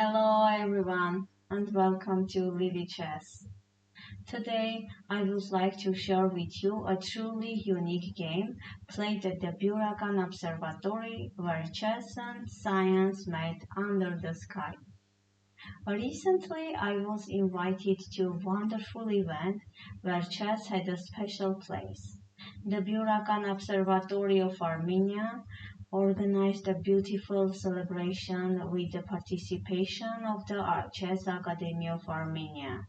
Hello everyone and welcome to Lily Chess. Today I would like to share with you a truly unique game played at the Byurakan Observatory where chess and science met under the sky. Recently I was invited to a wonderful event where chess had a special place. The Byurakan Observatory of Armenia organized a beautiful celebration with the participation of the Chess Academy of Armenia.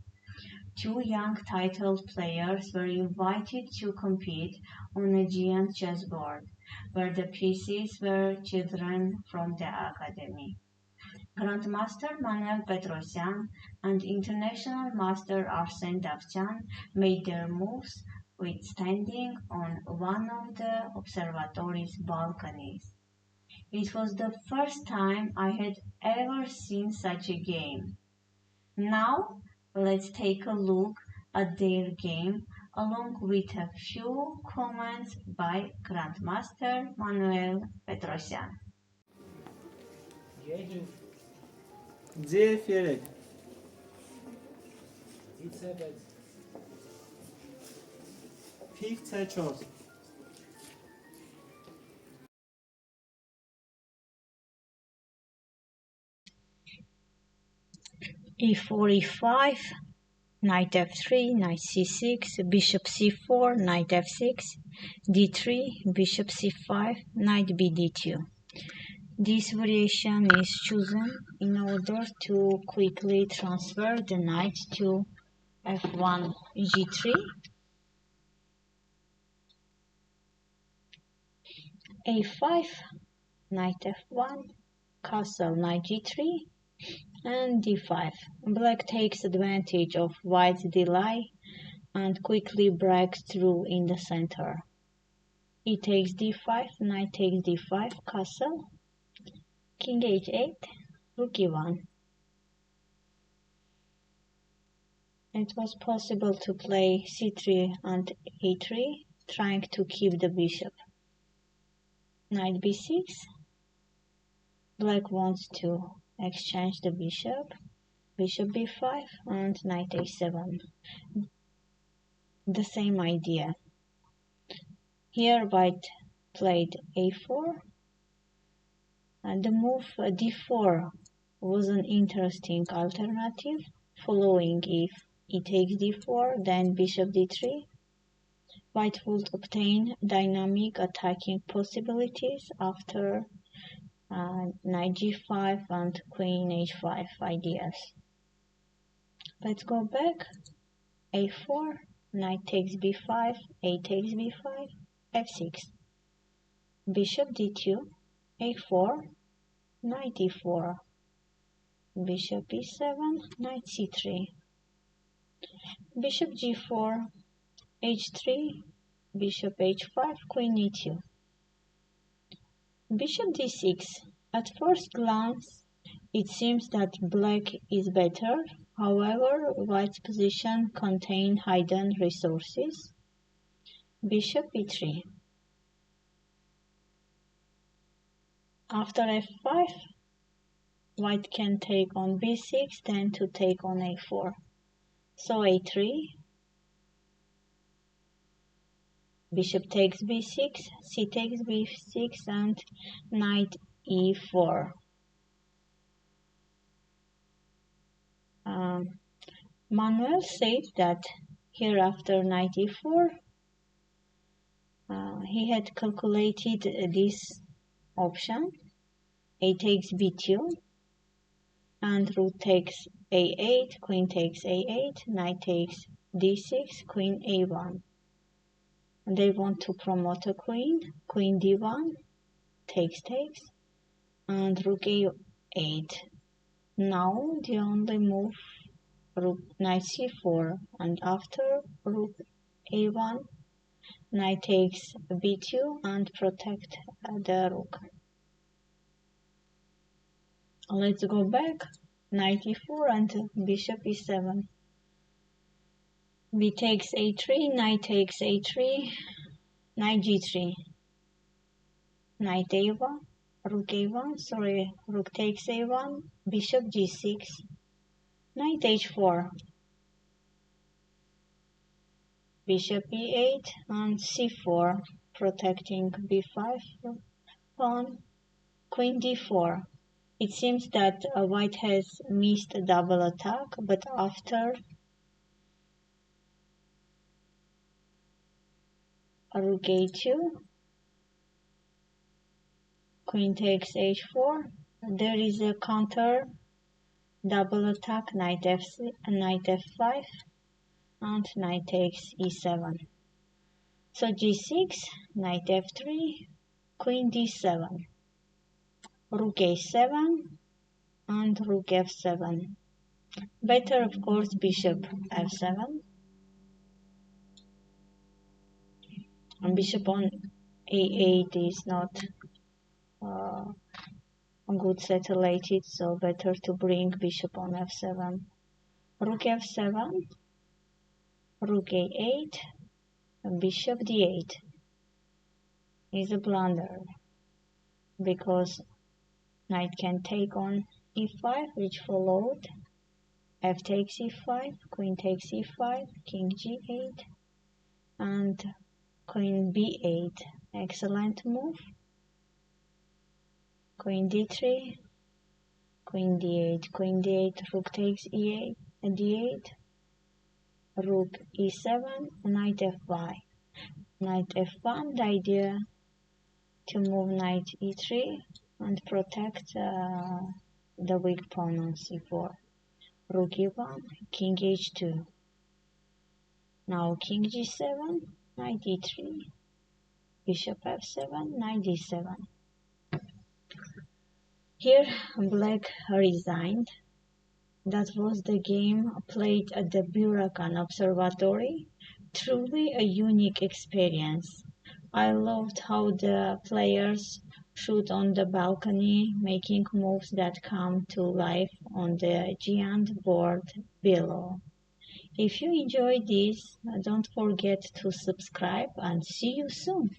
Two young titled players were invited to compete on a giant chessboard, where the pieces were children from the academy. Grandmaster Manuel Petrosyan and International Master Arsen Davtyan made their moves with standing on one of the observatory's balconies. It was the first time I had ever seen such a game. Now, let's take a look at their game along with a few comments by Grandmaster Manuel Petrosyan. C3 پیک C4 e4, e5, knight f3, knight c6, bishop c4, knight f6, d3, bishop c5, knight b d2. This variation is chosen in order to quickly transfer the knight to f1, g3, a5, knight f1, castle, knight g3, and d5. Black takes advantage of white's delay and quickly breaks through in the center. E takes d5, knight takes d5, castle, king h8, rook e1. It was possible to play c3 and a3, trying to keep the bishop. Knight b6. Black wants to exchange the bishop, bishop b5, and knight a7. The same idea. Here white played a4, and the move d4 was an interesting alternative, following if e takes d4, then bishop d3. White would obtain dynamic attacking possibilities after knight g5 and queen h5 ideas. Let's go back. a4, knight takes b5, a takes b5, f6. Bishop d2, a4, knight e4, bishop e7, knight c3. Bishop g4, h3, bishop h5, queen e2. Bishop d6. At first glance, it seems that black is better. However, white's position contains hidden resources. Bishop e3. After f5, white can take on b6, then to take on a4. So a3. Bishop takes b6, c takes b6, and knight e4. Manuel said that here after knight e4, he had calculated this option. A takes b2, and rook takes a8, queen takes a8, knight takes d6, queen a1. They want to promote a queen, queen d1, takes, and rook a8. Now the only move, rook knight c4, and after rook a1, knight takes b2 and protect the rook. Let's go back, knight e4 and bishop e7. B takes a3, knight takes a3, knight g3, knight a1, rook a1, sorry, rook takes a1, bishop g6, knight h4, bishop e8 and c4, protecting b5 pawn, queen d4. It seems that white has missed a double attack, but after rook a2, queen takes h4, there is a counter double attack, knight f5, and knight takes e7. So g6, knight f3, queen d7, rook a7, and rook f7. Better, of course, bishop f7. And bishop on a8 is not good settlated, so better to bring bishop on f7. Rook f7, rook a8, and bishop d8 is a blunder because knight can take on e5, which followed, f takes e5, queen takes e5, king g8, and queen b8. Excellent move. Queen d3, queen d8, queen d8, rook takes e8, d8, rook e7, knight f5. Knight f1, the idea to move knight e3 and protect the weak pawn on c4. Rook e1, king h2. Now king g7, knight e3, bishop f7, knight d7. Here black resigned. That was the game played at the Byurakan Observatory. Truly a unique experience. I loved how the players shoot on the balcony, making moves that come to life on the giant board below. If you enjoyed this, don't forget to subscribe and see you soon.